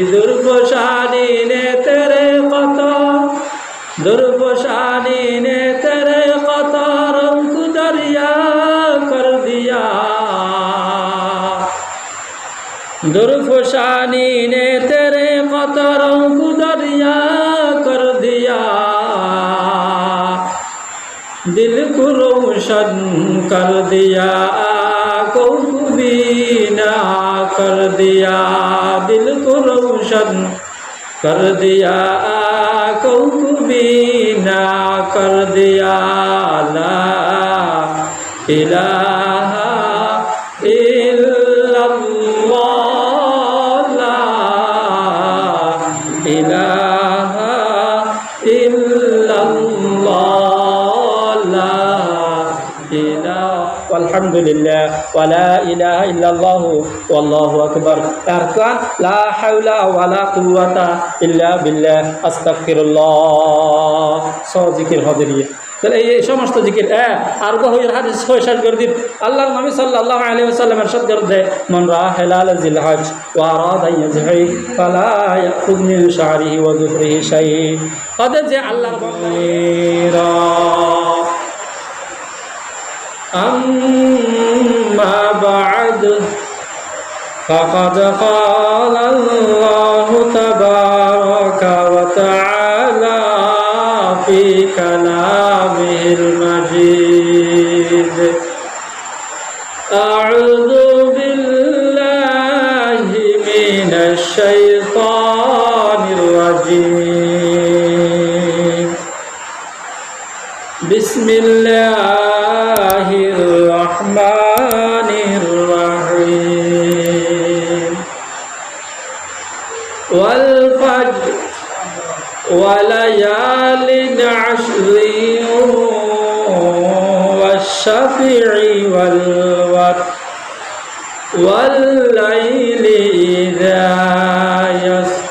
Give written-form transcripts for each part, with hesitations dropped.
दुर्फशानी ने तेरे कतार, दुर्फशानी ने तेरे कतारों को दरिया कर दिया, दुर्फशानी ने तेरे कतारों को दरिया कर दिया, दिल को रोशन कर दिया, आँखों को बीना कर दिया, दिल को रोशन कर दिया, आँखों को बीना कर दिया। ला इलाहा इल्लल्लाह, ला इलाहा इल्लल्लाह, अल्हम्दुलिल्लाह वला इलाहा इल्लल्लाह वल्लाहु अकबर। अरकान ला हौला वला कुव्वता इल्ला बिल्लाह, আস্তাগফিরুল্লাহ। সব জিকির হযরিয়া তাহলে এই সমস্ত জিকির আর গহীর হাদিস 6 করে দিন। আল্লাহর নবী সাল্লাল্লাহু আলাইহি ওয়াসাল্লাম ইরশাদ করতে, মান রা হিলাল জিল হজ ওয়া আরাদা ইয়াজহি ফালা ইয়াখুয মিন শা'রিহি ওয়া যুফরিহি শাই। কদে যে আল্লাহর বান্দা أما بعد فقد قال الله تبارك وتعالى في كلامه المجيد، أعوذ بالله من الشيطان الرجيم، بسم الله الرحمن الرحيم، والفجر وليال عشر والشفع والوتر والليل إذا يسر،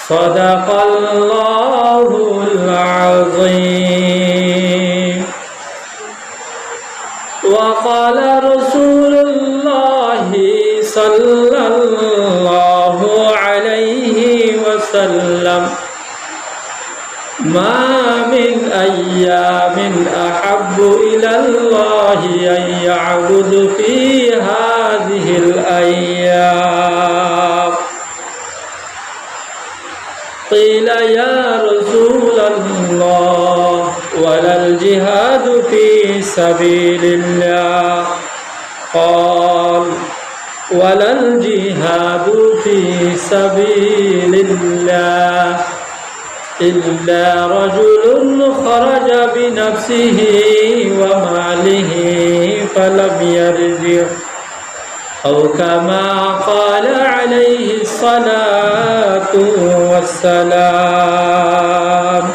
صدق الله العظيم. وقال رسول الله صلى الله عليه وسلم، ما من أيام أحب إلى الله أن يعبد في هذه الأيام. قيل يا رسول الله ولا الجهاد في سبيل الله؟ قال ولا الجهاد في سبيل الله إلا رجل خرج بنفسه وماله فلم يرجع، أو كما قال عليه الصلاة والسلام.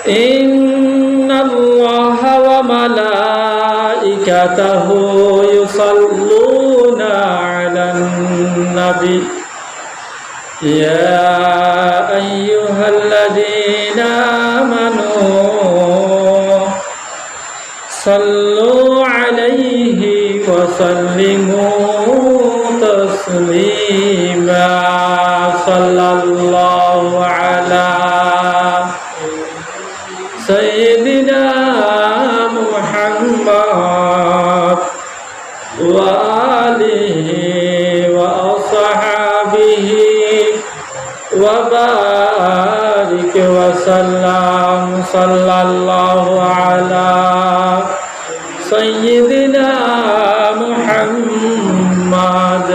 إن الله وملائكته يصلون على النبي، يا أيها الذين آمنوا صلوا عليه وسلموا تسليما. صلى الله على سيدنا محمد وآله وأصحابه وبارك وسلم. صلى الله على سيدنا محمد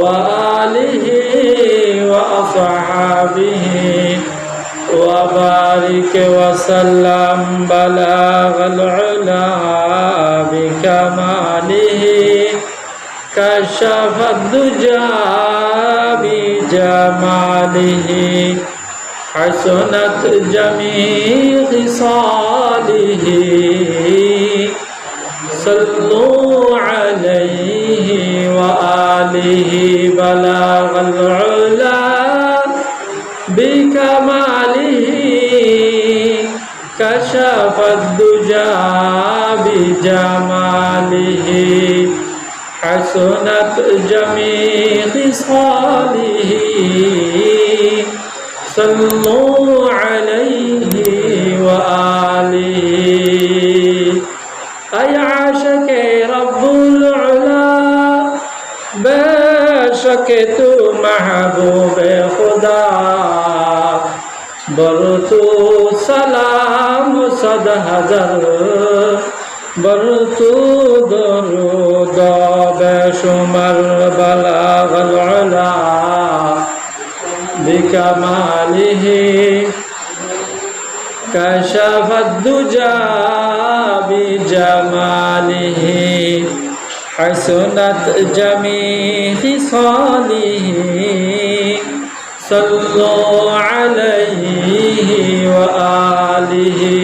وآله وأصحابه وبارك وسلم. بلغ العلا بكماله، كشف الدجى بجماله، حسنت جميع خصاله. صلوا عليه وآله. بلغ العلا بكماله، كشف الدجى بجماله، حسنت حسنت جميع خصاله صلوا عليه وآله أي عاشق رب العلا बेशक तू महबूब खुदा बरतू सलाम सद हजर बरतू दरूद बेशुमर बलागल उला बिकमालिही कशफत दुजा बिजमालिही हसनत जमीअ खिसालिही सल्लु अलैहि व आलिहि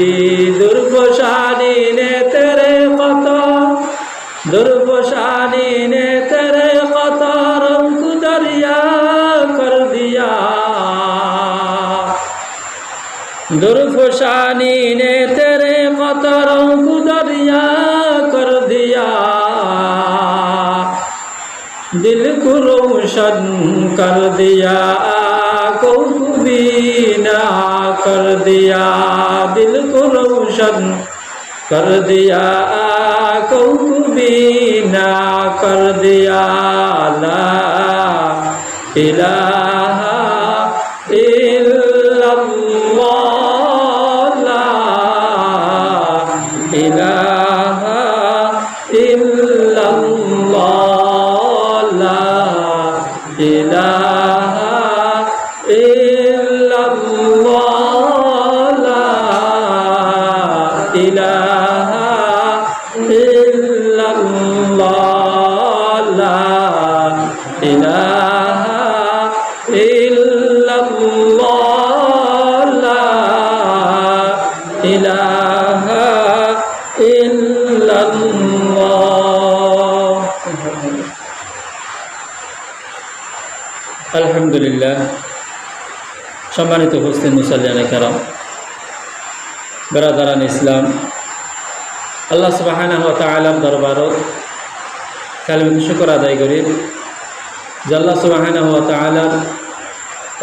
दुर्बशानी ने तेरे कतार दुर्बशानी ने तेरे कतारों को दरिया कर दिया दुर्बशानी ने तेरे कतारों को दरिया कर दिया दिल को रोशन कर दिया आँखों को बीना कर दिया दिल को रोशन कर दिया आँखों को बीना कर दिया ला इलाहा इल्लल्लाह ला इलाहा इल्लल्लाह इलाहा इल्लल्लाह ला इलाहा इल्लल्लाह ला इलाहा इल्लल्लाह ला इलाहा इल्लल्लाह আলহামদুলিল্লাহ সম্মানিত উপস্থিত মুসল্লিয়ানে কেরাম বেরাদারান ইসলাম আল্লাহ সুবহানাহু ওয়া তাআলার দরবারত কালিমাতুশ শুকর আদায় করি যে আল্লাহ সুবহানাহু ওয়া তাআলার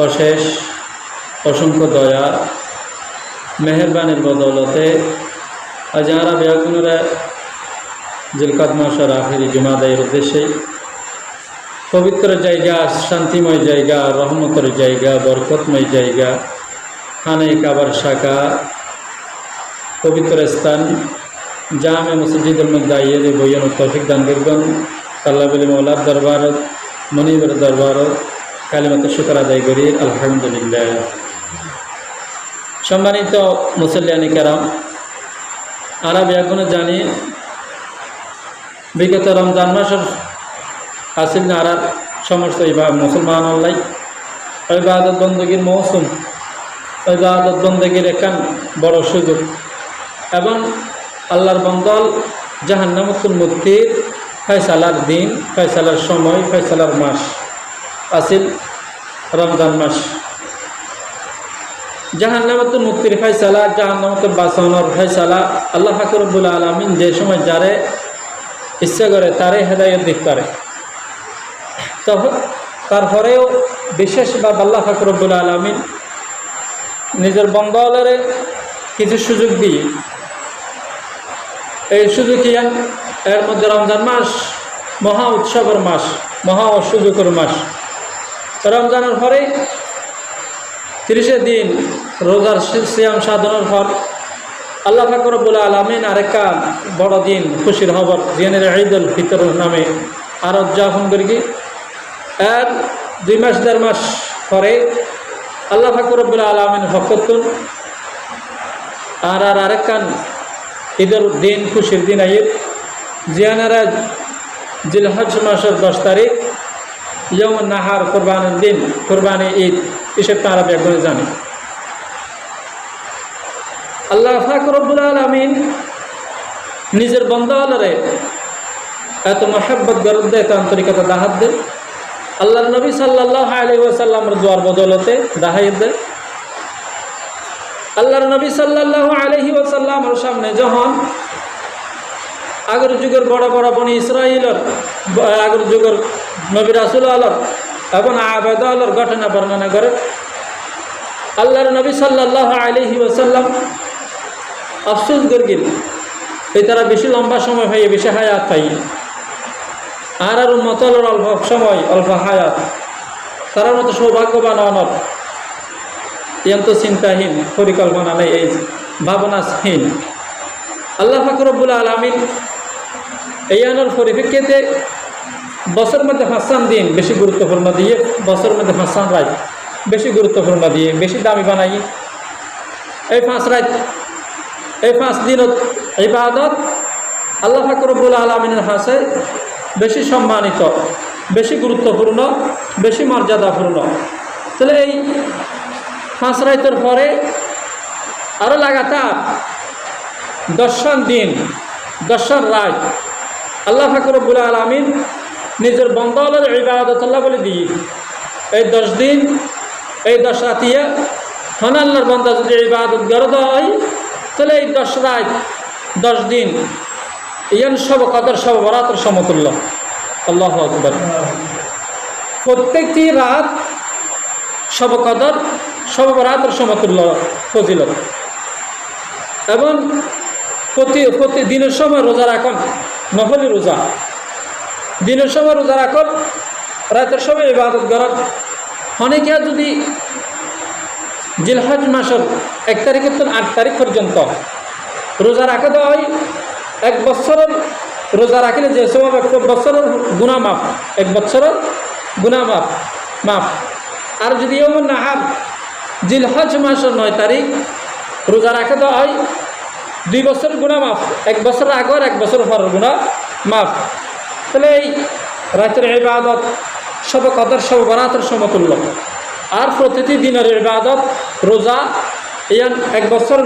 অশেষ অসংখ্য দয়া মেহেরবানির বদৌলতে আজ আমরা বেয়াকুনুরা জিলকাদ মাসের আখিরি জুমা আদায়ের উদ্দেশ্যে পবিত্র জায়গা শান্তিময় জায়গা রহমতের জায়গা বরকতময় জায়গা খানে কাবার শাখা পবিত্র স্থান জামে মসজিদুল মধ্যে আইয়ে যে বইয়ের তৌফিক দান করবেন আল্লাহ বলি মৌলার দরবার মনিবের দরবার কালিমাতুশ শুকর আদায় করি আলহামদুলিল্লাহ সম্মানিত মুসল্লিয়ানে কেরাম আমরা এখনো জানি বিগত রমজান মাসের আসিল নারার সমস্ত মুসলমান আল্লাহ ইবাদত বন্দগীর মৌসুম ইবাদত বন্দগীর একান বড় সুযোগ এবং আল্লাহর বন্দল জাহান্নামুল মুক্তির ফয়সালার দিন ফয়সালার সময় ফয়সালার মাস আসিল রমজান মাস জাহান্নামুল মুক্তির ফয়সালা জাহান্নামুল বাঁচানোর ফয়সালা আল্লাহ পাক রব্বুল আলামিন যে সময় যারে ইচ্ছা করে তারে হেদায়েত দিতে পারে তারপরেও বিশেষভাবে আল্লাহ পাক রব্বুল আলামিন নিজের বান্দাদের কিছু সুযোগ দিয়ে এই সুযোগ এর মধ্যে রমজান মাস মহা উৎসবের মাস মহা সুযোগের মাস রমজানের পরে 30 দিন রোজার সিয়াম সাধনার পর আল্লাহ পাক রব্বুল আলামিন আরেকটা বড় দিন খুশির খবর দিনের ঈদুল ফিতর নামে আর উদযাপন করি আর 2 মাস 1.5 মাস পরে আল্লাহ পাক রব্বুল আলামিন ফকতুন আর আরেকটা ঈদের দিন খুশির দিন আইব জিয়ানারা জিলহজ মাসের 10 তারিখ ইয়াউম নাহার কুরবানির দিন কুরবানি ঈদ এসব তারা বেগুনে জানে আল্লাহ পাক রব্বুল আলামিন নিজের বান্দাওয়ালারে এত মহব্বত গরজ দেয় এত আন্তরিকতা দাহাত দেয় আল্লাহর নবী সাল্লাল্লাহু আলাইহি ওয়াসাল্লামের দোয়ার বদৌলতে দাহাত দেয় আল্লাহর নবী সাল্লাল্লাহু আলাইহি ওয়াসাল্লামের সামনে যখন আগের যুগের বড় বড় বনি ইসরাইলের আগের যুগের নবী রাসূল আল্লাহ এবং আবেদ আল্লাহর ঘটনা বর্ণনা করে আল্লাহর নবী সাল্লাল্লাহু আলাইহি ওয়াসাল্লাম আফসোস করগিল এই তারা বেশি লম্বা সময় হয়ে বেশি হায়াত পাই আর উম্মতের অল্প সময় অল্প হায়াত তার মতো সৌভাগ্যবান অনর এত চিন্তাহীন পরিকল্পনা নেই এই ভাবনাহীন আল্লাহ পাক রব্বুল আলামিন এই আনার পরিপ্রেক্ষিতে বছরের মধ্যে 5 দিন বেশি গুরুত্বপূর্ণ দিয়ে বছরের মধ্যে 5 রাত বেশি গুরুত্বপূর্ণ দিয়ে বেশি দামি বানাই এই 5 রাত এই 5 দিন ইবাদত আল্লাহ পাক রব্বুল আলামিনের কাছে বেশি সম্মানিত বেশি গুরুত্বপূর্ণ বেশি মর্যাদাপূর্ণ তাহলে এই 5 রাতের পরে আরও লাগাতার 10 দিন 10 রাত আল্লাহ পাক রব্বুল আলামিন নিজের বন্দাদের ইবাদত আল্লাহ বলে দিয়ে এই 10 দিন এই 10 রাতিয়া হন আল্লাহর বান্দা যদি ইবাদত গরদ হয় তাহলে এই 10 রাত 10 দিন ইয়ান সব কদর সব বরাতের সমতুল্য আল্লাহু আকবার প্রত্যেকটি রাত সব কদর সব বরাতের সমতুল্য ফজিলত এবং প্রতি দিনের সময় রোজা রাখুন নফলি রোজা দিনের সময় রোজা রাখুন রাতের সময় ইবাদত করেন অনেকে যদি জিলহজ মাসের 1 তারিখ থেকে 8 তারিখ পর্যন্ত রোজা রাখা দেওয়া হয় 1 বছরের রোজা রাখলে যে সময় 1 বছরের গুনাহ মাফ 1 বছরের গুনাহ মাফ আর যদি এমন না হার জিলহজ মাসের 9 তারিখ রোজা রাখা দেওয়া হয় 2 বছর গুনাহ মাফ 1 বছর আগর 1 বছর পরের গুনাহ মাফ তাহলে এই রাতের ইবাদত সব কদর সব বরাতের সমতুল্য আর প্রতিটি দিনের ইবাদত রোজা ইয়ান 1 বছর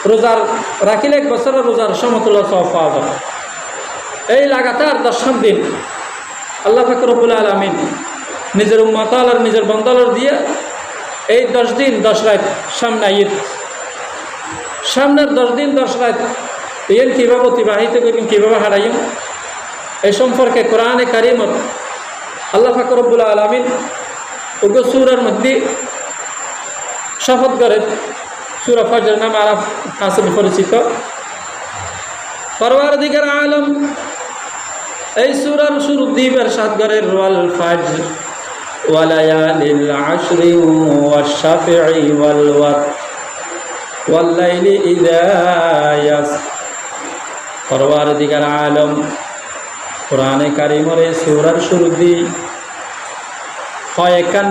রোজার রাখিলে 1 বছরের রোজার সমতুল্য সওয়াব পাওয়া যায় এই লাগাতার 10 দিন আল্লাহ পাক রব্বুল আলামিন নিজের উম্মত আর নিজের বান্দাদের দিয়ে এই 10 দিন 10 রাত সামনে ঈদ সামনের 10 দিন 10 রাত এর কীভাবে অতিবাহিত করবেন কীভাবে হারাইম এই সম্পর্কে কোরআনে কারিমত আল্লাহ পাক রব্বুল আলামিন ওগো সূরার মধ্যে শপথ করে সূরা ফজর নামে আরব হাসিল পরিচিত পরওয়ারদিগার আলম এই সূরার শুরু দিবার সাত করে ওয়াল ফাজর ওয়া লায়ালিল আশরি ওয়াশ শাফিঈ ওয়াল ওয়াতর ওয়াল লাইলি ইযা ইয়াস পরওয়ারদিগার আলম কোরআনে কারিমের এই সূরার শুরু দি হয় একখান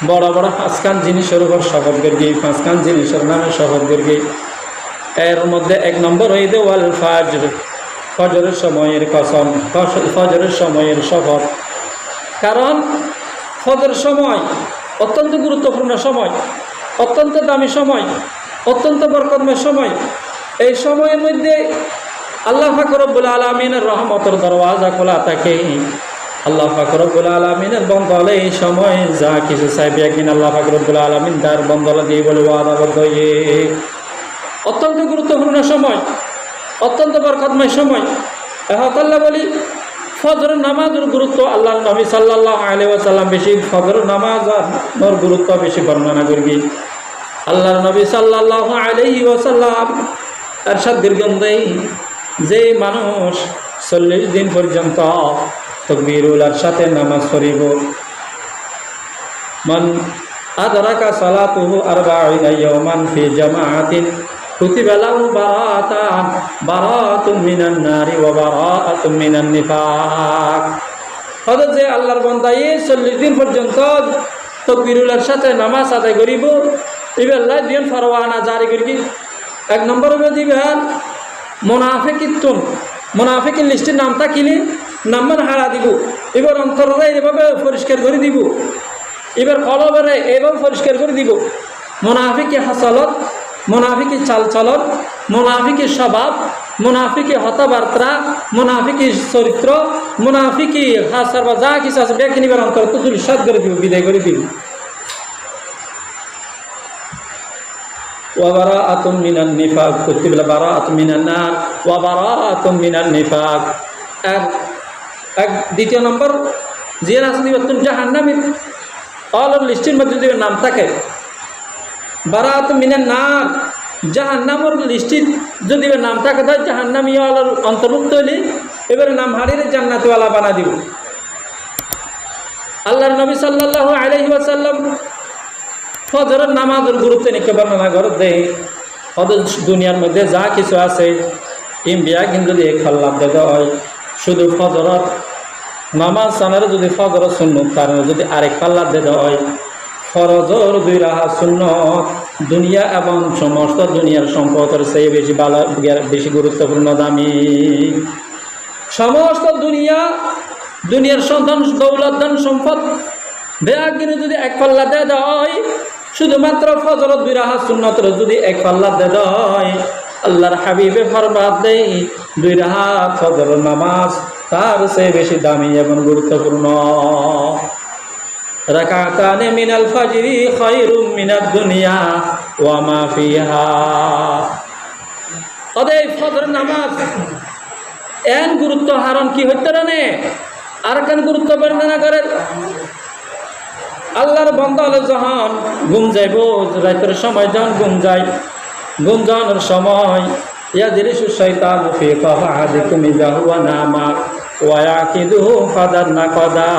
বড় বড় 5খান জিনিসের উপর শপথ করি 5খান জিনিসের নামে শপথ করি এর মধ্যে 1 নম্বর হইতে ওয়াল ফাজর ফজরের সময়ের কসম ফজরের সময়ের শপথ কারণ ফজরের সময় অত্যন্ত গুরুত্বপূর্ণ সময় অত্যন্ত দামি সময় অত্যন্ত বরকতময় সময় এই সময়ের মধ্যে আল্লাহ পাক রব্বুল আলামিনের রহমতের দরওয়াজা খোলা থাকে আল্লাহ পাক রব্বুল আলামিনের বন্দলে এই সময় যা কিছু চাইবে একদিন আল্লাহ পাক রব্বুল আলামিন তার বন্দলে দিয়ে বলে ওয়াদাবদ্ধ অত্যন্ত গুরুত্বপূর্ণ সময় অত্যন্ত বরকতময় সময় আল্লাহ বলি ফজর নামাজের গুরুত্ব আল্লাহ নবী সাল্লাল্লাহু আলাইহি ওয়াসাল্লাম বেশি ফজর নামাজের গুরুত্ব বেশি বর্ণনা করবি আল্লাহর নবী সাল্লাল্লাহু আলাইহি ওয়াসাল্লাম ইরশাদ দীর্ঘন্দেই যে মানুষ 40 দিন পর্যন্ত তাকবীরুল সাথে নামাজ পড়িব মান আদরাকা সালাতুহু 40 ইয়াওমান ফি জামাআতিন কুতিবা লাহু বারাআতুন মিনান নারি ওয়া বারাআতুন মিনান নিফাক হযরত যে আল্লাহর বান্দা এই 40 দিন পর্যন্ত তাকবীরুল সাথে নামাজ আদায় করিব ইবে আল্লাহ দিন ফরওয়ানা জারি করি 1 নম্বর হবে দিবেন মুনাফিকিতুন মুনাফিকের লিস্টের নামটা কিলি নাম্বার হারা দিব এবার অন্তরে এভাবে পরিষ্কার করে দিব এবার কলবরে এভাবে পরিষ্কার করে দিব মুনাফিকি হাসালত মুনাফিকি চালচলন মুনাফিকি স্বভাব মুনাফিকি হতবার্তা মুনাফিকি চরিত্র মুনাফিকি হাসার বা যা কিছু আছে ব্যাগ নিবার অন্তর তো সাত করে দিব বিদায় করে দিব ওয়া বারাআতুম মিনান নিফাক, কুতিব বারাআতুম মিনান নার ওয়া বারাআতুম মিনান নিফাক। এক দ্বিতীয় নম্বর যে রাসূল জাহান্নামী অলর লিস্টের মধ্যে যদি নাম থাকে, বারাআতুম মিনান নার জাহান্নামের লিস্টির যদি নাম থাকে তাই জাহান্নামী অলর অন্তর্ভুক্ত হলে এবারে নাম হারিয়ে জান্নাতওয়ালা বানা দিব। আল্লাহর নবী সাল্লাল্লাহু আলাইহি ওয়াসাল্লাম ফজরের নামাজের গুরুত্ব নিকে বর্ণনা করে দেয়। দুনিয়ার মধ্যে যা কিছু আছে ইম্বিয়া কিন্তু যদি এক ফাল্লাত দেওয়া হয়, শুধু ফজরত নামাজ সানারে যদি ফজরত সুন্নত কারণে যদি আরেক পাল্লাত দেওয়া হয়, ফরজর 2 রাকাত সুন্নত দুনিয়া এবং সমস্ত দুনিয়ার সম্পদের চেয়ে বেশি বেশি গুরুত্বপূর্ণ দামি। সমস্ত দুনিয়ার সন্তান দৌলত ধন সম্পদ বেআগিনে যদি এক পাল্লা দেওয়া হয়, শুধুমাত্র ফজরত 2 রাকাত সুন্নতের যদি এক পাল্লা দেওয়া হয়, আল্লাহর হাবিবে ফরমান দেয় 2 রাকাত ফজরের নামাজ তার চেয়ে বেশি দামি এবং গুরুত্বপূর্ণ। রাকাতানে মিনাল ফাজরি খায়রুম মিনাদ দুনিয়া ওয়া মা ফিহা। অতএব ফজর নামাজ এন গুরুত্ব হারণ কি হইতে রানে আর কেন গুরুত্ব বর্ণনা করেন। আল্লাহর বান্দা হলে যখন ঘুম যাইব, রাতের সময় যখন ঘুম যাওয়ার সময় ইয়াজলিসু শাইতানু ফি ফাহাদিকুম ইযা হুয়া নামা ওয়া ইয়াকিদুহু কাদান নাকাদা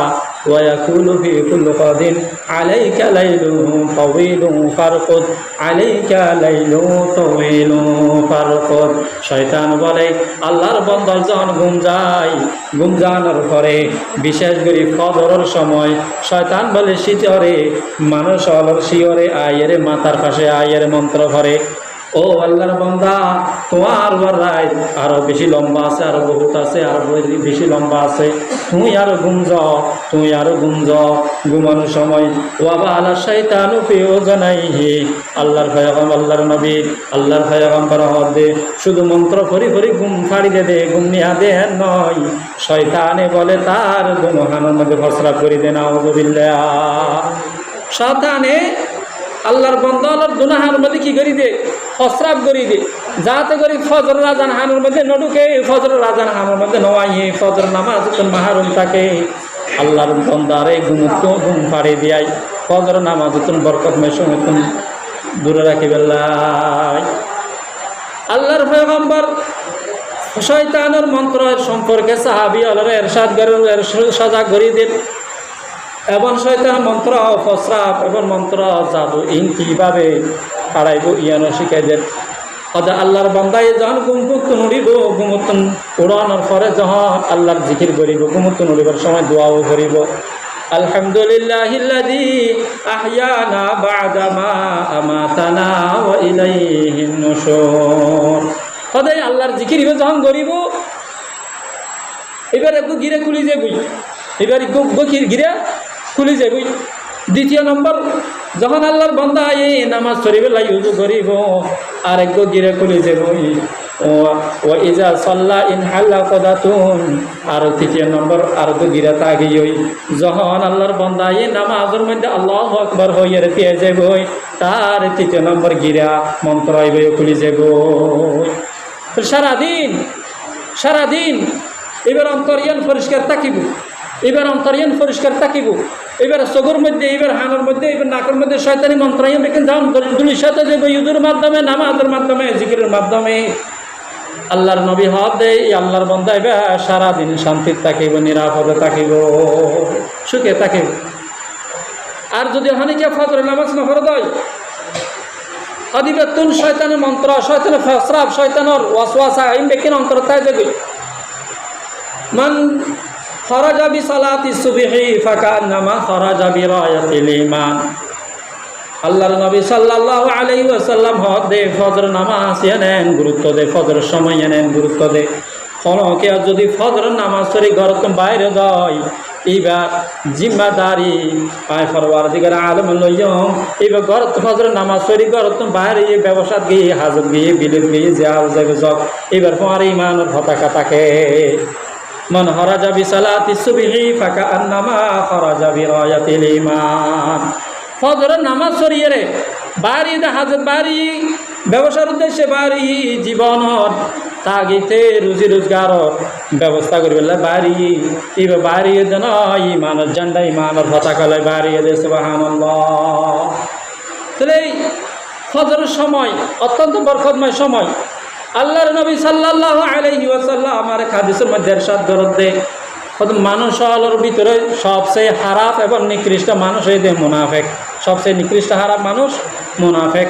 ওয়া ইয়াকুলু ফি কুল্লি কাদিন আলাইকা লাইলুন তাওয়িলুন ফারকুদ আলাইকা লাইলুন তাওয়িলুন ফারকুদ। শয়তান বলে আল্লাহর বান্দা যখন ঘুম যাওয়ার পরে বিশেষ করে ফজরের সময় শয়তান বলে শিতরে মানুষ অলর শিওরে আয়ের মাথার পাশে আয়ের মন্ত্র করে, ও আল্লাহর বান্দা তোমার রাত আরো বেশি লম্বা আছে, আরো বহুত আছে, আরো বেশি লম্বা আছে, তুই আরো ঘুম যাও। ঘুমানোর সময় ওয়াবা আলা শাইতানু ফি উযনাইহি, আল্লাহর পয়গম্বর আল্লাহর নবী আল্লাহর পয়গম্বর হদে শুধু মন্ত্র ফরি ঘুম ফাড়ি দে গুম নিয়া দে নয়, শয়তানে বলে তার দুনহানের মধ্যে ফসরা করে দে। নাউযুবিল্লাহ। শয়তানে আল্লাহর বান্দা আল্লাহর দুনহার মধ্যে কি করি দে ফসরাব করি দে, যাতে করে ফজর আযান হানের মধ্যে নডুকে, ফজর আযান হানের মধ্যে নয়, ফজর নামাজ কোন মাহরুম থাকে। আল্লাহর বান্দারে ঘুম ফাড়ি দিয়াই ফজর নামাজ কোন বরকত মেশন কোন দূরে রাখি বেল্লাই। আল্লাহর পয়গম্বর শয়তানের মন্ত্রের সম্পর্কে সাহাবী আল্লাহর ইরশাদ করেন, সজাগ করে দেন এবং শয়তান মন্ত্র ফসরাব এবং মন্ত্র জাদু ইন কীভাবে হারাইব ইয়ানো শিখাই দেন। আল্লাহর বান্দায় যখন গুমুত্তন উড়িব, গুমুত্তন উড়ানোর পরে যখন আল্লাহর জিকির করিব, গুমুত্তন উড়িবার সময় দোয়াও করিব, আলহামদুলিল্লাহিল্লাযী আহয়ানা বা'দা মা আমাতানা ওয়া ইলাইহিন নুশুর। সদাই আল্লাহর জিকির যখন করিব, এবার একটু গিরে খুলি যাবই, এবার গির গিরে খুলি যাবই। দ্বিতীয় নম্বর যখন আল্লাহর বান্দা এই নামাজ শরীফে ইউজু করিব আর একটু গিরে খুলি যাবই, ও ইজা সাল্লা ইন হাল্লা কদাতুন। আর তৃতীয় নম্বর আর একটু গিরে তাগিই যখন আল্লাহর বান্দা এই নামাজের মধ্যে আল্লাহু আকবার হইয়ে পেয়ে যাবই, তার তৃতীয় নম্বর গিরা মন্ত্র আইব খুলি যাব। সারাদিন এবার অন্তরিয়ান পরিষ্কার থাকিব, এবার চোখের মধ্যে, এবার হানোর মধ্যে, এবার নাকের মধ্যে শয়তানি মন্ত্র দুলির সাথে যাবে ইউজুর মাধ্যমে, নামাজের মাধ্যমে, জিকিরের মাধ্যমে। আল্লাহর নবী হদ দেয় আল্লাহর বান্দা এবার সারাদিন শান্তির থাকিব, নিরাপদে থাকিব, সুখে থাকিব। আর যদি হানিকে ফজরের নামাজ না ফরজ হয়, আদিবাতুন শয়তানের মন্ত্র, শয়তানের ফসরাব, শয়তানের ওয়াসওয়াসা এই ব্যক্তির অন্তরতায় যাবে। মান খরাজা বিসালাতি সুবহি ফাকান্নামা খরাজা বিরায়াতিল ঈমান। আল্লাহর নবী সাল্লাল্লাহু আলাইহি ওয়াসাল্লাম হদে ফজর নামাজ এনেন গুরুত্ব দে, ফজরের সময় এনেন গুরুত্ব দে। কোনকে যদি ফজর নামাজ পড়ে ঘর বাইরে যায়, এবার জিম্মাদারি পায় পরওয়ারদিগার আলম লইয়ম, এবার ঘর ফজর নামাজ পড়ে ঘর বাইরে ব্যবসাত গিয়ে, হাজত গিয়ে, বিলেত গিয়ে, যাবে যাক, এবার তোমার ইমানের পতাকা থাকে। মান খরাজা বিসালাতি সুবহি ফাকান্নামা খরাজা বিরায়াতিল ঈমান। ফজরের নামাজ পড়িয়ে রে বাড়ি হাজত বাড়ি ব্যবসার উদ্দেশ্যে বাড়ি জীবনত তাগিতে রুজি রোজগারর ব্যবস্থা করি বললে বাড়ি এবার বাড়িয়ে দেন ইমানের ঝান্ডা ইমানের পতাকা লয় বাড়িয়ে দে সুবহানাল্লাহ। তাহলে এই ফজরের সময় অত্যন্ত বরকতময় সময়। আল্লাহর নবী সাল্লাল্লাহু আলাইহি ওয়াসাল্লাম আমার হাদিসের মধ্যে ইরশাদ করে মানুষ হলোর ভিতরে সবচেয়ে খারাপ এবং নিকৃষ্ট মানুষ এই যে মুনাফিক। সবচেয়ে নিকৃষ্ট খারাপ মানুষ মুনাফিক।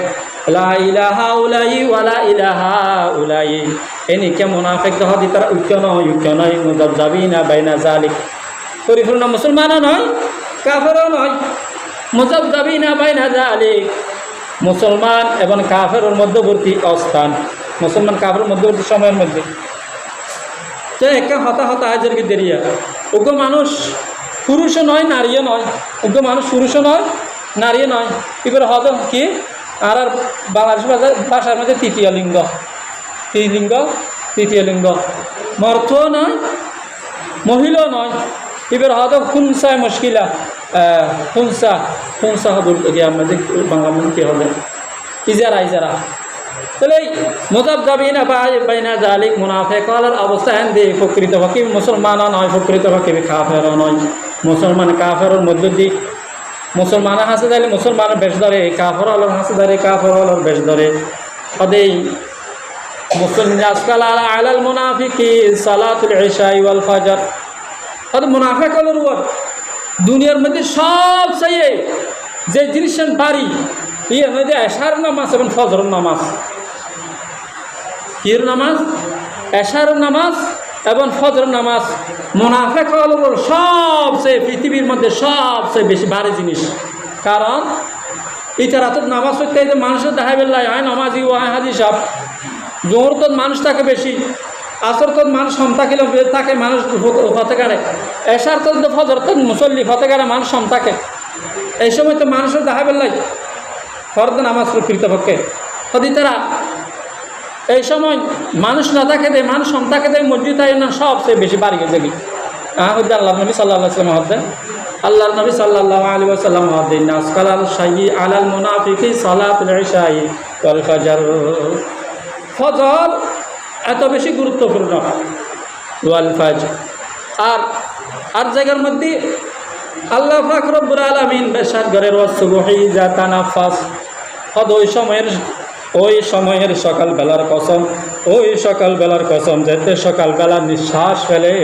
লা ইলাহা উলাই ওয়ালা ইলাহা উলাই এনিকে মুনাফিক হদি তারা ঐক্য নয় মুযাবযাবিনা বাইনা যালিক। পরিপূর্ণ মুসলমানও নয় কাফেরও নয়, মুযাবযাবিনা বাইনা যালিক মুসলমান এবং কাফেরের মধ্যবর্তী অবস্থান। মুসলমান কাফের মধ্যবর্তী সময়ের মধ্যে তো একা হতা আজেরকে দেরিয়া উগ্র মানুষ পুরুষও নয় নারীও নয়, উগ্র মানুষ পুরুষও নয় নারীও নয়। এবার হত কি আর বাংলাদেশ ভাষার মধ্যে তৃতীয় লিঙ্গ মর্থও নয় মহিলাও নয়। এবার হত খুনসায় মুশকিলা খুনসা হদুর আমাদের বাংলা মধ্যে হবে ইজারা। তাহলে মুযাবযাবিনা বাইনা যালিক মুনাফিক হলার অবস্থা এনে প্রকৃত হকি মুসলমানও নয়, প্রকৃত হকি কাফেরও নয়। মুসলমান কাফেরের মধ্য দিয়ে মুসলমান হাসে দিলে মুসলমানের বেশ ধরে, কাফের হলার হাসে ধরে কাফের হলার বেশ ধরে। সদেই মুসলিম আজকাল আলাল মুনাফিকি সালাতুল ইশা ওয়াল ফাজর। সদ মুনাফিক হলার উপর দুনিয়ার মধ্যে সবচেয়ে যে জিনিসের বাড়ি ইয়ে মধ্যে এশার নামাজ এবং ফজরের নামাজ। কির নামাজ এশার নামাজ এবং ফজর নামাজ মুনাফিক হলোর সবচেয়ে পৃথিবীর মধ্যে সবচেয়ে বেশি ভারী জিনিস। কারণ এটা রাতের নামাজ হইতে মানুষের দেখা বেলায় হয় নামাজি ও হয় হাজি সাহেব। জোহর তো মানুষ থাকে বেশি, আসর তো মানুষ কম থাকিলেও থাকে মানুষ হতে কারে, এশার তো ফজর তো মুসল্লি হতে কারে মানুষ কম থাকে। এই সময় তো মানুষের দেখা বেলায় ফরদ নামাজ প্রকৃতপক্ষে যদি তারা এই সময় মানুষ না থাকে দেয় মানুষ কম থাকে দেয় মসজিদ হয় না সবচেয়ে বেশি বাড়িয়ে যাবি। হদ্দে আল্লাহ নবী সাল্লাল্লাহু আলাইহি ওয়াসাল্লাম হদ্দেন আল্লাহর নবী সাল্লাল্লাহু আলাইহি ওয়াসাল্লাম হদ্দেন আসকালাল শাইয়ি আলাল মুনাফিকি সালাতুল ইশাই ওয়াল ফাজর। ফজর এত বেশি গুরুত্বপূর্ণ ওয়াল ফাজর। আর জায়গার মধ্যে আল্লাহ পাক রব্বুল আলামিন বেশাদ ঘরের ওয়াসুবহি যা তানাফাস হদ ওই সময়ের সকালবেলার কসম, ওই সকালবেলার কসম যেতে সকালবেলা নিঃশ্বাস ফেলে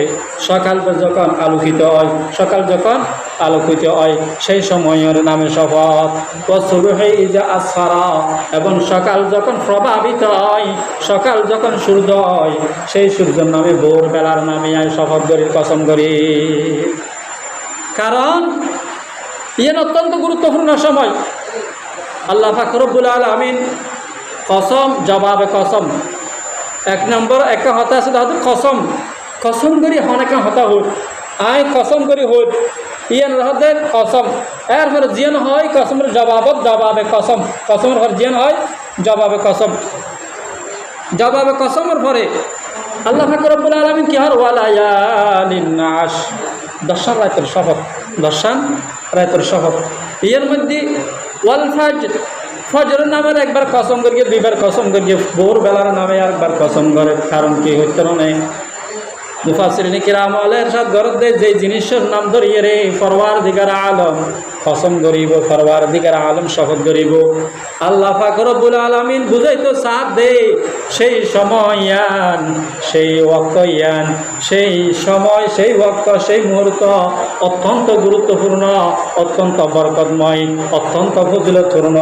সকাল যখন আলোকিত হয়, সকাল যখন আলোকিত হয় সেই সময়ের নামে শপথ। ওয়াসুবহি ইজা আসফারা এবং সকাল যখন প্রভাবিত হয়, সকাল যখন সূর্য হয় সেই সূর্যের নামে ভোরবেলার নামে আমি শপথ করি কসম করি। কারণ ইয়ে অত্যন্ত গুরুত্বপূর্ণ সময়। আল্লাহ পাক রব্বুল আলামিন কসম জবাবে কসম এক নম্বর একটা হতা আছে তাহলে কসম করি অনেক হতা হোক আয় কসম করি হোক ইয়ান হতে কসম এরপরে জিয়ান হয় কসমের জবাবে কসমের পর জিয়ান হয় জবাবে কসমের পরে আল্লাহ পাক রব্বুল আলামিন কি হর ওয়ালায়ালিন নাশ দর্শন রাতের শপথ এর মধ্যে ওয়াল ফাজর ফজর নামের একবার কসম করিয়ে দুইবার কসম করিয়ে ভোরবেলার নামে একবার কসম করে। কারণ কি হইতে নেই মুফাসসিরিন কিরাম ইরশাদ করে দেয় যে জিনিসের নাম ধরিয়ে রে পরওয়ারদিগার আলম কসম করিব, পরওয়ারদিগার আলম শপথ করিব। আল্লাহ পাক রব্বুল আলামিন বুঝাইতো সাথ দে সেই সময় ইয়ান সেই ওয়াক্ত ইয়ান সেই সময় সেই ওয়াক্ত সেই মুহূর্ত অত্যন্ত গুরুত্বপূর্ণ, অত্যন্ত বরকতময়, অত্যন্ত ফজিলতপূর্ণ।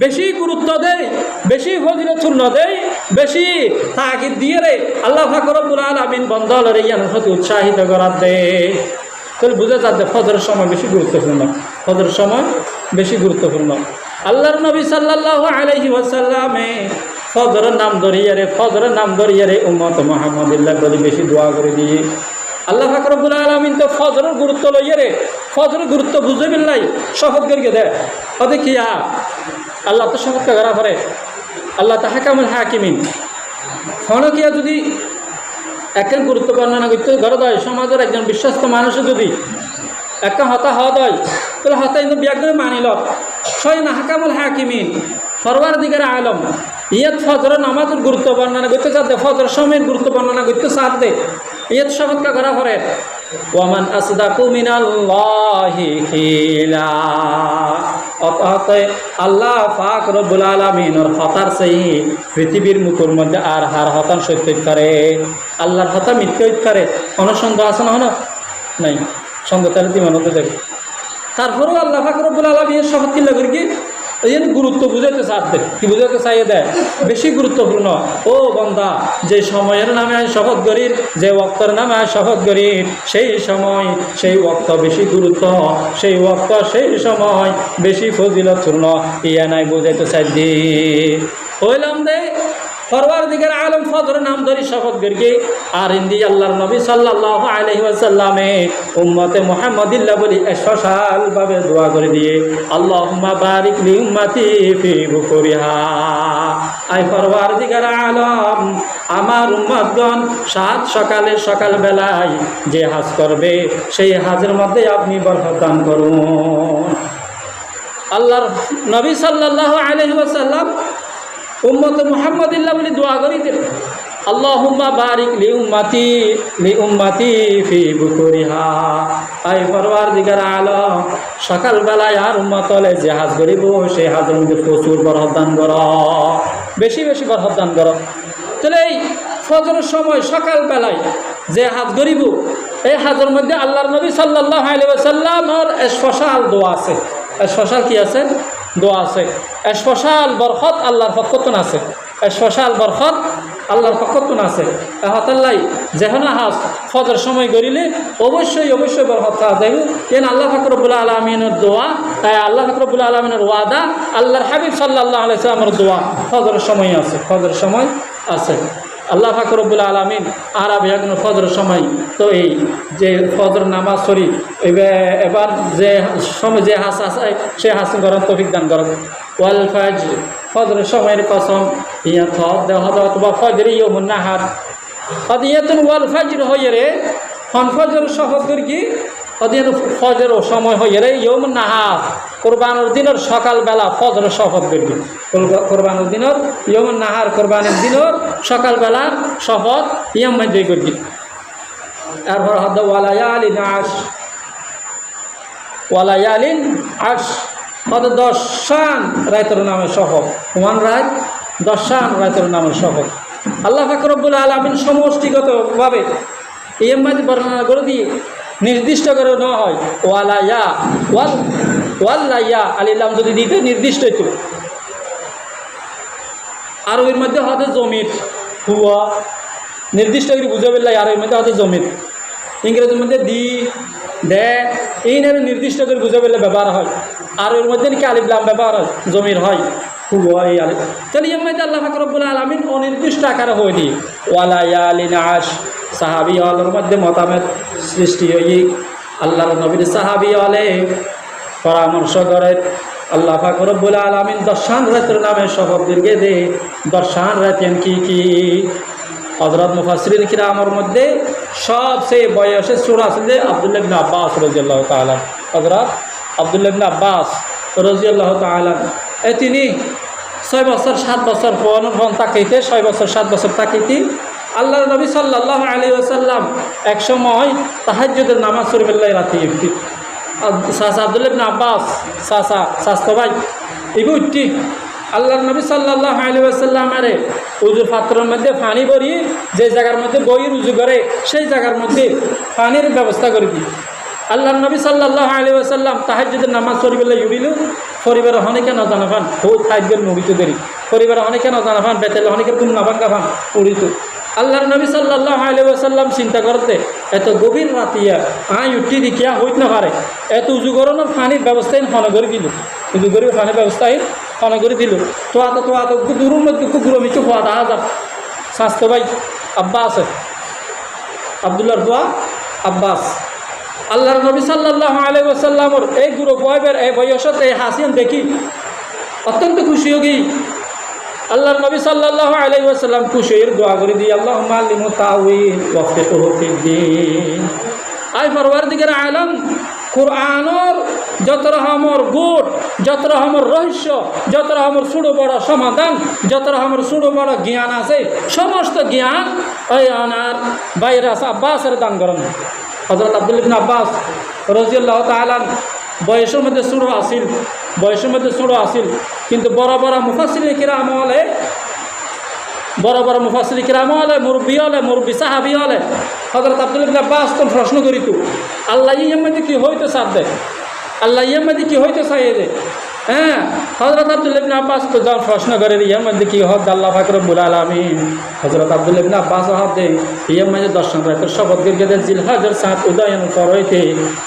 বেশি গুরুত্ব দেয়, বেশি ফজিলতপূর্ণ দেয়, বেশি তাকিদ দিয়ে রে আল্লাহ পাক রব্বুল আলামিন বন্দাদের ইয়ানের প্রতি উৎসাহিত করার দেয়। তাহলে বুঝা যাচ্ছে ফজরের সময় বেশি গুরুত্বপূর্ণ, ফজরের সময় বেশি গুরুত্বপূর্ণ। আল্লাহর নবী সাল্লাল্লাহু আলাইহি ওয়াসাল্লামে ফজরের নাম ধরিয়ে রে উম্মত মুহাম্মাদিল্লাহ বলে বেশি দোয়া করে দিয়ে আল্লাহ পাক রব্বুল আলামিন তো ফজরের গুরুত্ব লইয়ে রে ফজরের গুরুত্ব বুঝে বিল্লাই শপথ করিয়ে দেয়। ওতে কি আল্লাহ তো শপথ করা করে আল্লাহ তা হাকামুল হাকিমিন ফনকিয়া যদি একজন গুরুত্ব বর্ণনা করতে ঘরে দেয় সমাজের একজন বিশ্বস্ত মানুষও যদি একটা হতা হওয়া দেয় তাহলে হতা কিন্তু বিয়াগ্রে মানিল সই না হাকামুল হাকিমিন পরওয়ারদিগার আলম ইয়াত ফজর নামাজের গুরুত্ব বর্ণনা করতে চাঁদে, ফজর সময়ের গুরুত্ব বর্ণনা করতে চাঁদে, ইয়াত শপথকা করা করে ওয়ামান আসদাকু মিনাল্লাহি কিলা। অতএব আল্লাহ পাক রব্বুল আলামিনের হতার সেই পৃথিবীর মুখের মধ্যে আর হার হতান সত্য করে, আল্লাহর হতা মিথ্যা করে। অনুসন্দেহ আছে না হলো নাই, সন্দেহ তাহলে দিমান হতে যাবে। তারপরেও আল্লাহ পাক রব্বুল আলামিনের শপথ কিল্লা করি কি এই জন্য গুরুত্ব বুঝাইতে চাচ্ছে, কি বুঝাইতে চাইয়ে দেয় বেশি গুরুত্বপূর্ণ। ও বন্দা, যে সময়ের নামে আয় শপথ করির, যে ওয়াক্তের নামে আয় শপথ করির, সেই সময় সেই ওয়াক্ত বেশি গুরুত্ব, সেই ওয়াক্ত সেই সময় বেশি ফজিলতপূর্ণ। ইয়া নাই বুঝাইতে চাই দি হইলাম দে পরওয়ারদিগার আলম ফজর নাম ধরি শপথ করি। আর ইন্দি আল্লাহর নবী সাল্লাল্লাহু আলাইহি ওয়াসাল্লামে উম্মতে মুহাম্মাদিল্লাহ বলি স্পেশাল ভাবে দোয়া করে দিয়ে আল্লাহুম্মা বারিক লি উম্মতি ফি বুকুরিহা। আই পরওয়ারদিগার আলম, আমার উম্মতগণ সাত সকালে সকাল বেলায় যে হাজ করবে সেই হাজের মধ্যে আপনি বরকত দান করুন। আল্লাহর নবী সাল্লাল্লাহু আলাইহি ওয়াসাল্লাম উম্মতে মুহাম্মাদিল্লাহ বলি দোয়া করিতেন আল্লাহুম্মা বারিক লি উম্মতি ফি বুকুরিহা। আই পরওয়ারদিগার আলম, সকালবেলায় আর উম্মত হলে যে হাজ করিব সেই হাজের মধ্যে প্রচুর বরকত দান কর, বেশি বেশি বরকত দান কর। তাহলে এই ফজরের সময় সকালবেলায় যে হাজ করিব এই হাজের মধ্যে আল্লাহর নবী সাল্লাল্লাহু আলাইহি ওয়াসাল্লামের স্পেশাল দোয়া আছে। স্পেশাল কি আছে? দোয়া আছে। স্পেশাল বরকত আল্লাহর পক্ষতন আছে, স্পেশাল বরকত আল্লাহর পক্ষতন আছে। হতাল্লাই যেখানে হাজ ফজর সময় করিলে অবশ্যই অবশ্যই বরকত পাওয়া যাবে। কেন আল্লাহ পাক রব্বুল আলামিনের দোয়া, তাই আল্লাহ পাক রব্বুল আলামিনের ওয়াদা, আল্লাহর হাবিব সাল্লাল্লাহু আলাইহি ওয়াসাল্লামের দোয়া ফজরের সময় আছে, ফজরের সময় আছে। আল্লাহ পাক রব্বুল আলামিন আরবি এখন ফজরের সময় তো এই যে ফজর নামাজ সরি এবার যে সময় যে হাস আছে সে হাসিন করেন তৌফিক দান করেন। ওয়াল ফাজর, ফজরের সময়ের কসম, ইয়া থদ দেওয়া ফজর ইয়াউমুন নাহার হদিয়াতুন ওয়াল ফাজর হয়ে রে হন ফজর শপথ করি কি হদিয়াত ফজর সময় হয়ে রে ইয়াউমুন নাহার কোরবানের দিনের সকালবেলা ফজরের শপথ করবি। কোরবানের দিনের ইয়াউমুন নাহার কোরবানের দিনের সকালবেলার শপথ ইয়াম মধ্যে করবি। এরপর হদ ওয়ালায়ালিন আশ, ওয়ালায়ালিন আশ হদ দশান রাতের নামে শপথ, ওয়ান রাত দশান রাতের নামে শপথ। আল্লাহ পাক রব্বুল আলামিন সমষ্টিগতভাবে ইয়াম মধ্যে বর্ণনা করে দিয়ে নির্দিষ্ট করে নেওয়া হয় ওয়ালায়া ওয়াল্লাইয়া আলিলাম যদি দিতে নির্দিষ্ট হইত। আর ওর মধ্যে হতে জমির হুয়া নির্দিষ্ট করে বুঝে পেলাই, আর ওর মধ্যে হতে জমির ইংরেজির মধ্যে দি দে এই নামে নির্দিষ্ট করে বুঝে পেলে ব্যবহার হয়। আর ওর মধ্যে নাকি আলিফলাম ব্যবহার হয়, জমির হয় হুয়া এই আলিফ। তাহলে এর মধ্যে আল্লাহ পাক রব্বুল আলামিন অনির্দিষ্ট আকারে হয়ে দিয়ে ওয়ালায়ালিন আশ সাহাবি হলের মধ্যে মতামত সৃষ্টি হয়ে আল্লাহর নবীর সাহাবি হলে পরামর্শ করে আল্লাহ পাক রব্বুল আলামিন দশান রাতের নামে শপথ দীর্ঘে দে। দশান রাতেন কি কি? হযরত মুফাসসিরিন কিরামের মধ্যে সবচেয়ে বয়সের সূরা আছে আব্দুল্লাহ ইবনে আব্বাস রাদিয়াল্লাহু তাআলা। হযরত আব্দুল্লাহ ইবনে আব্বাস রাদিয়াল্লাহু তাআলা তিনি 6 বছর 7 বছর ফোন তাকাইতে, 6 বছর 7 বছর তাকাইতে আল্লাহর নবী সাল্লাল্লাহু আলাইহি ওয়াসাল্লাম এক সময় তাহাজ্জুদের নামাজ পড়বেলাই রাতে একটি সাসা আব্দুল্লাহ ইবনে আব্বাস সাস্তা ভাই এগুটি আল্লাহর নবী সাল্লাল্লাহু আলাইহি ওয়াসাল্লামের উযু পাত্রের মধ্যে পানি ভরি যে জায়গার মধ্যে বইয়ের উযু করে সেই জায়গার মধ্যে পানির ব্যবস্থা করে দিই। আল্লাহর নবী সাল্লাল্লাহু আলাইহি ওয়াসাল্লাম তাহাজ্জুদের নামাজ পড়বেলাই উড়িল। পরিবারের অনেকে না জানা পান ও থাকবেন নবীতে দেরি, পরিবারের অনেকে না জানা পান বেতেলে অনেকের কোন না ভাঙ্গা পান উড়িত। আল্লাহর নবী সাল্লাল্লাহু আলাইহি ওয়াসাল্লাম চিন্তা করতে এত গভীর রাতিয়া উঠি দেখিয়া হইত না পারে, এত উজু গরমের পানির ব্যবস্থায় হনে করে দিল, উজু গরিব পানির ব্যবস্থায় হনে করে দিল। তো এত দূরের মধ্যে খুব দূর মিচু হওয়া দেখা যাব স্বাস্থ্য ভাই আব্বাস আব্দুল্লাহর দোয়া আব্বাস আল্লাহর নবী সাল্লাল্লাহু আলাইহি ওয়াসাল্লামর এই গুরু বয়বের এই বয়সত এই হাসিন দেখি অত্যন্ত খুশি হয়ে গই। আল্লাহর নবী সাল্লাল্লাহু আলাইহি ওয়াসাল্লাম খুশির দোয়া করে দিয়ে আল্লাহুম্মা আল্লিমহু তাউইল ওয়াফিকহু ফিদ্দীন। আই পরওয়ারদিগার আলম কুরআনের যত রকমের গুণ, যত রকমের রহস্য, যত রকমের ছোটো বড় সমাধান, যত রকমের ছোটো বড় জ্ঞান আছে, সমস্ত জ্ঞান ওই আনার বাইরে আছে আব্বাসের দান করেন। হযরত আব্দুল্লাহ ইবনে আব্বাস রাদিয়াল্লাহু তাআলা বয়সের মধ্যে ছোটো আসিল, কিন্তু বড় বড় মুফাসসিরিন কিরাম হলে, মুরব্বী সাহাবী হলে হযরত আব্দুল্লাহ ইবনে আব্বাস তো প্রশ্ন করিত, আল্লাহ ইয়ের মধ্যে কি হইতে চাচ্ছে, আল্লাহ ইয়ের মধ্যে কি হইতে চাই রে। হ্যাঁ, হযরত আব্দুল্লাহ ইবনে আব্বাস তো যখন প্রশ্ন করে ইয়ের মধ্যে কি হক আল্লাহ পাক রব্বুল আলামিন, হযরত আব্দুল্লাহ ইবনে আব্বাস হদে ইয়ের মধ্যে দর্শন রাতের শপথ গির্গেদে জিলহজের সাত উদয়ন করইতে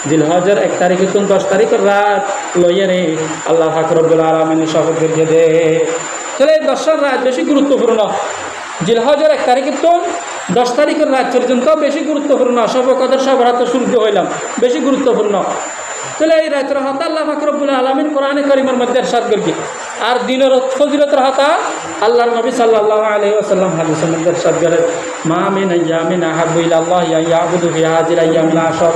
জিলহজের 1 তারিখে তুন 10 তারিখের রাত লইয়ে রে আল্লাহ পাক রব্বুল আলামিনের শপথ গির্গেদে। তাহলে 10 রাত বেশি গুরুত্বপূর্ণ, জিলহজের 1 তারিখের তুন 10 তারিখের রাত পর্যন্ত বেশি গুরুত্বপূর্ণ। সব কদর সব রাত শুরু হইলাম বেশি গুরুত্বপূর্ণ। তাহলে এই রাতের হতা আল্লাহ পাক রব্বুল আলামিন কোরআনে কারীমের মধ্যে ইরশাদ করেছেন। আর দিনের ফজিলতের হতা আল্লাহর নবী সাল্লাল্লাহু আলাইহি ওয়াসাল্লাম হাদিসের মধ্যে ইরশাদ করেন, মা মিন আইয়ামিন আহাব্বু ইলাল্লাহি আন ইয়াবুদু ফি হাযিল আইয়ামিল আশর।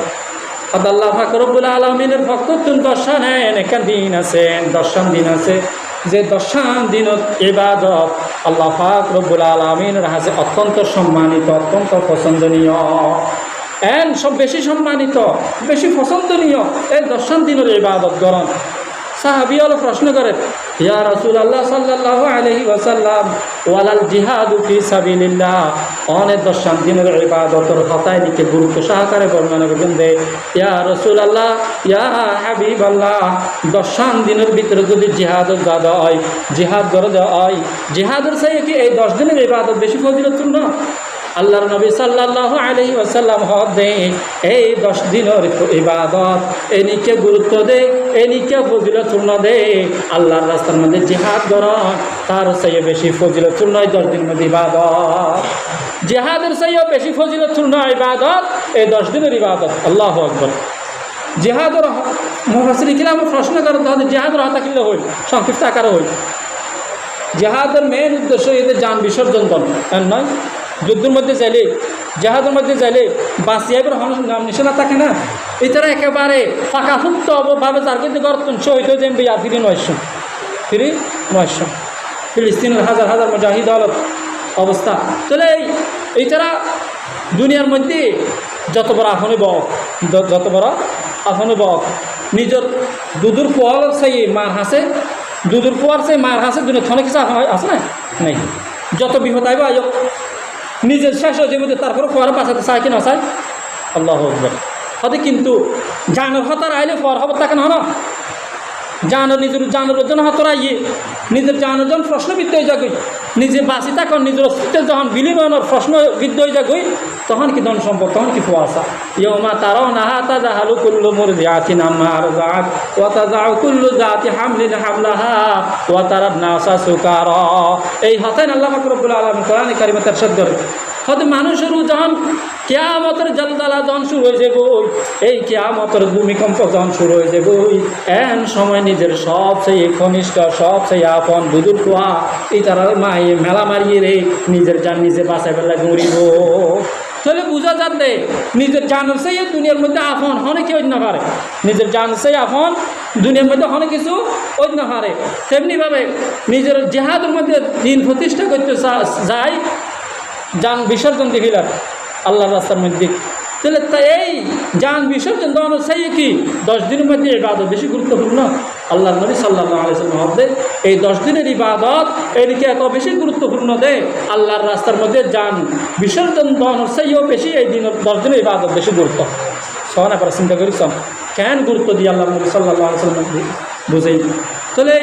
আল্লাহ পাক রব্বুল আলামিনের ভক্তত্ব দর্শনের একটা দিন আছে, দর্শন দিন আছে, যে দর্শন দিনত ইবাদত আল্লাহ পাক রব্বুল আলামিনের কাছে অত্যন্ত সম্মানিত, অত্যন্ত পছন্দনীয়, সব বেশি সম্মানিত, বেশি পছন্দনীয় এই দর্শন দিনের ইবাদত গ্রহণ। সাহাবী হলো প্রশ্ন করে, ইয়া রাসূলুল্লাহ সাল্লাল্লাহু আলাইহি ওয়াসাল্লাম ওয়ালাল জিহাদু ফি সাবিলিল্লাহ, অনেক দর্শন দিনের ইবাদতের হতায় নিকে গুরুত্ব সহকারে বর্ণনা করবেন দে। ইয়া রাসূলুল্লাহ, ইয়া হাবিবাল্লাহ, দর্শন দিনের ভিতরে যদি জিহাদত জাদা হয়, জিহাদ করে দেওয়া হয়, জিহাদের চাইতে কি এই 10 দিনের ইবাদত বেশি ফজিলতপূর্ণ? আল্লাহর নবী সাল্লাল্লাহু আলাইহি ওয়াসাল্লাম হদে এই 10 দিনের ইবাদত এনিকে গুরুত্ব দে, এনিকে ফজিলতপূর্ণ দে। আল্লাহর রাস্তার মধ্যে জিহাদ করন তার চেয়ে বেশি ফজিলতপূর্ণ 10 দিনের মধ্যে ইবাদত, জিহাদের চেয়ে বেশি ফজিলতপূর্ণ ইবাদত এই 10 দিনের ইবাদত। আল্লাহু আকবার। জিহাদের মুফাসসিরিন কিরাম প্রশ্ন করেন, তাহলে জিহাদের হতা কিলে হই সংক্ষিপ্ত আকারে হই। জিহাদের মেইন উদ্দেশ্য এদের জান বিসর্জন করা নয়। যুদ্ধের মধ্যে যাইলে, জাহাজের মধ্যে যাইলে বাঁচিয়াইবার নাম নিশানা থাকে না, এছাড়া একেবারে ফাঁকাফুক্তভাবে যার কিন্তু গর্তন শহীদ হয়ে যাবে আর ফিরি 900 ফিলিস্তিনের হাজার হাজার মুজাহিদ হল অবস্থা। তাহলে এছাড়া দুনিয়ার মধ্যে যত বড় আফনে বক নিজের দুধুর পোয়াল সেই মার হাসে, দুধুর পোয়ার সেই মার হাসে দুনিয়া থনে কিছু আছে না নেই। যত বিপদ আইব আয়োগ নিজের শেষ হয়ে যাবে, তারপরে পরে বাঁচাতে চায় কি না চায়? আল্লাহু আকবার। হতে কিন্তু জানের হতার আইলে পর হবার থাকে না, জানের নিজের জানের জন্য হতর আইয়ে নিজের জানের জন্য প্রশ্নবিদ্ধ হয়ে যাগই, নিজে বাঁচি থাকুন নিজের অস্তিত্বের যখন বিলীনের প্রশ্নবিদ্ধ হয়ে যাগই, তখন কি ধন সম্পদ, তখন কি কুয়াশা। ইয়মা তারাউনাহা তাযাহালু কুল্লু মুরদিআতিন আম্মা আরদাআত ওয়া তাযাউ কুল্লু যাতি হামলিন হামলাহা ওয়া তারান নাসা সুকারা। এই হতেন আল্লাহ পাক রব্বুল আলামিন কোরআনে কারিমে ইরশাদ করেন, হতে মানুষের যখন কিয়ামতের জলজালা যখন শুরু হয়ে যাব, এই কিয়ামতের ভূমিকম্প যখন শুরু হয়ে যাব, এন সময় নিজের সবচেয়ে ঘনিষ্ঠ, সবচেয়ে আপন দুধুর খোয়া এই তারা মেলা মারিয়ে রে নিজের জান নিজে বাঁচাই বেলা গড়িব। তাহলে বোঝা যাচ্ছে নিজের জানের সেই দুনিয়ার মধ্যে আপন অনেকে অন্য পারে, নিজের জান সেই আপন দুনিয়ার মধ্যে অনেক কিছু অন্য পারে। তেমনিভাবে নিজের জিহাদের মধ্যে দিন প্রতিষ্ঠা করতে যায়, যান বিসর্জন দেখিলার আল্লাহর রাস্তার মধ্যে। তাহলে এই যান বিসর্জন দেওয়ানোর সেই কি 10 দিনের মধ্যে ইবাদত বেশি গুরুত্বপূর্ণ। আল্লাহর নবী সাল্লাল্লাহু আলাইহি ওয়াসাল্লাম হদে এই 10 দিনের ইবাদত এদিকে এত বেশি গুরুত্বপূর্ণ দেয়, আল্লাহর রাস্তার মধ্যে যান বিসর্জন দেওয়ানোর সেইও বেশি এই দিনের 10 দিনের ইবাদত বেশি গুরুত্ব। সবাই আপনারা চিন্তা করেছ কেন গুরুত্ব দিয়ে আল্লাহ নবী সাল্লাল্লাহু আলাইহি ওয়াসাল্লাম বুঝেই। তাহলে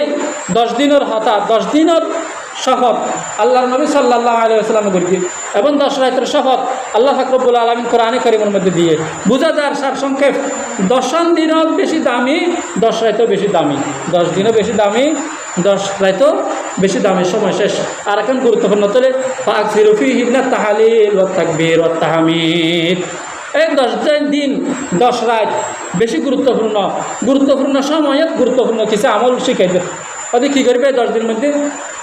10 দিনের হতা 10 দিনের শপথ আল্লাহর নবী সাল্লাল্লাহু আলাইহি ওয়াসাল্লাম করেছে, এবং 10 রাতের শপথ আল্লাহ পাক রব্বুল আলামিন কোরআনে কারীমের মধ্যে দিয়ে বোঝা যায় সার সংক্ষেপ 10 দিনও বেশি দামি, 10 রাতেও বেশি দামি, 10 দিনও বেশি দামি, 10 রাতেও বেশি দামি। সময় শেষ। আর এখন গুরুত্বপূর্ণ তাহলে ফাকসিরু ফীহি মিনাত তাহলিল ওয়াত তাকবীর ওয়াত তাহমিদ। এই 10 দিন 10 রাত বেশি গুরুত্বপূর্ণ, গুরুত্বপূর্ণ সময় গুরুত্বপূর্ণ কিছু আমল শিখাইবে। ওদের কী করবে 10 দিনের মধ্যে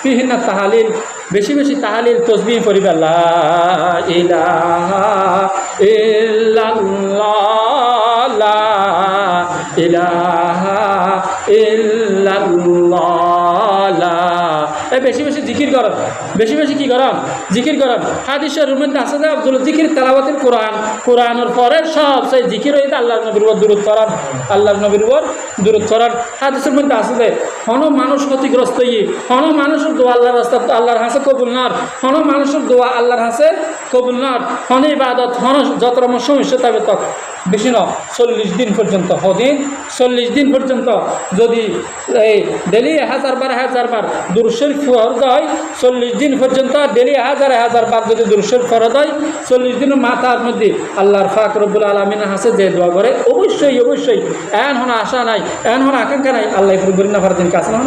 ফিহিনা তাহালিল, বেশি বেশি তাহালিল তসবিহ পড়িবে, লা ইলাহা ইল্লাল্লাহ লা ইলাহা ইল্লাল্লাহ। এই বেশি বেশি জিকির করেন, বেশি বেশি কি করেন? জিকির করেন। হাদিস শরীফের মধ্যে আছে যে আব্দুল জিকির তেলাওয়াতুল কোরআন, কোরআনের পরে সব সেই জিকির হইতে আল্লাহর নবীর উপর দুরূদ করেন, আল্লাহর নবীর উপর দুরূদ করেন। হাদিসের মধ্যে আছে যে হন মানুষ ক্ষতিগ্রস্ত হন মানুষের দোয়া আল্লাহর রাস্তা আল্লাহর হাসে কবুল নর, হন মানুষের দোয়া আল্লাহর হাসে কবুল নর, হন ইবাদত হন যত রকম সমস্যা তবে তক বেশি ন 40 দিন পর্যন্ত হদিন 40 দিন পর্যন্ত যদি এই ডেলি 1000 বার দুরূদ শরীফ ফরজ হয়, 40 দিন পর্যন্ত ডেলি 1000 বার যদি দুরূদ শরীফ ফরজ হয়, 40 দিনের মাথার মধ্যে আল্লাহর পাক রব্বুল আলামিনের হাসে যে দোয়া করে অবশ্যই অবশ্যই এন হন আশা নাই, এন হন আকাঙ্ক্ষা নাই, আল্লাহ কবুল না পারেন কাছে না,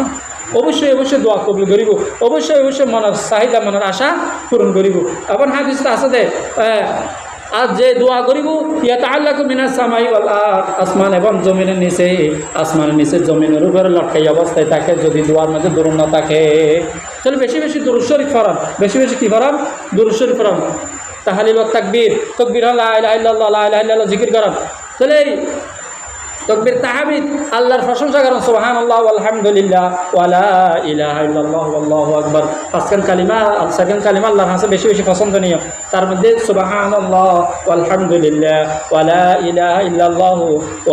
অবশ্যই অবশ্যই দোয়া কবুল করিব, অবশ্যই অবশ্যই মনের চাহিদা মনের আশা পূরণ করিব। এখন হাদিসটা আছে যে আর যে দোয়া করিব ইয়াতাআল্লাকু মিনাস সামাই ওয়াল আরদ, আসমান এবং জমিনের নিচে, আসমানের নিচে জমিনের উপরে লটকাই অবস্থায় থাকে যদি দোয়ার মধ্যে দরুদ না থাকে। তাহলে বেশি বেশি দরুদ শরীফ পড়ান, বেশি বেশি কি পড়ান? দরুদ শরীফ পড়ান। তাহলিল ওয়া তাকবীর, তাকবীর লা ইলাহা ইল্লাল্লাহ, লা ইলাহা ইল্লাল্লাহ জিকির করেন। তাহলে তকবীর তাহমিদ আল্লাহর প্রশংসা করেন, সুবহানাল্লাহ আলহামদুলিল্লাহ ওয়া লা ইলাহা ইল্লাল্লাহ আল্লাহু আকবার। পাঁচখান কালিমা সেকেন্ড কালিমা আল্লাহর কাছে বেশি বেশি পছন্দনীয়। তার মধ্যে সুবহানাল্লাহ আলহামদুলিল্লাহ ওয়া লা ইলাহা ইল্লাল্লাহ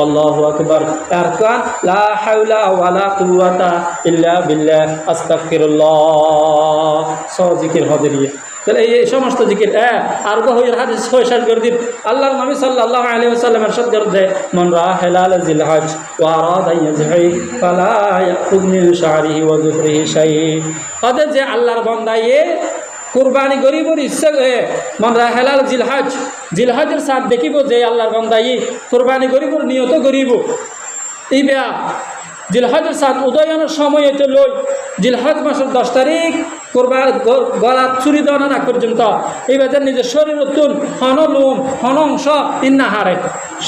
আল্লাহু আকবার। আর কান লা হাওলা ওয়া লা কুওয়াতা ইল্লা বিল্লাহ আস্তাগফিরুল্লাহ। সব জিকির হদিরিয়ে। তাহলে এই সমস্ত জিকির আর হইর হাদিস 6-7 করে দিন। আল্লাহর নবী সাল্লাল্লাহু আলাইহি ওয়াসাল্লাম ইরশাদ করে মান রাআ হিলাল জিল হজ ওয়া আরাদা ইয়াজহি ফালা ইয়াখুয মিন শা'রিহি ওয়া যুফরিহি শাই। তাদের যে আল্লাহর বান্দা কুরবানি গরিবর ইচ্ছা করে মান রাআ হিলাল জিল হজ, জিল হজের সাথ দেখিব যে আল্লাহর বান্দা কুরবানি গরিবর নিয়ত করিব। এই বেয়া জিলহজের সাথ উদয়নের সময় এতে লই জিলহজ মাসের 10 তারিখ কোরবান গলা চুরি দেওয়া না পর্যন্ত এই বাজার নিজের শরীর তুন হন লুম হন অংশ ইন্না হারে,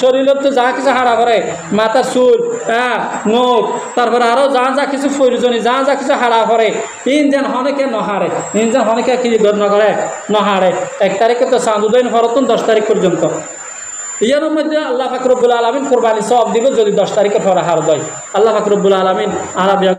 শরীরের তো যা কিছু হারা করে মাথার চুল নখ তারপরে আরও যা যা কিছু প্রয়োজনীয় যা যা কিছু হারা করে ইন যেন হনেকে নহারে, ইন যেন হনেকে কি নকরে নহারে। 1 তারিখে তো চাঁদ উদয়ন হরতুন 10 তারিখ পর্যন্ত। ইয়ার মধ্যে আল্লাহ পাক রব্বুল আলামিন কোরবানি সওয়াব দিব যদি 10 তারিখে পরে হার দেয়। আল্লাহ পাক রব্বুল আলামিন আরাবিয়া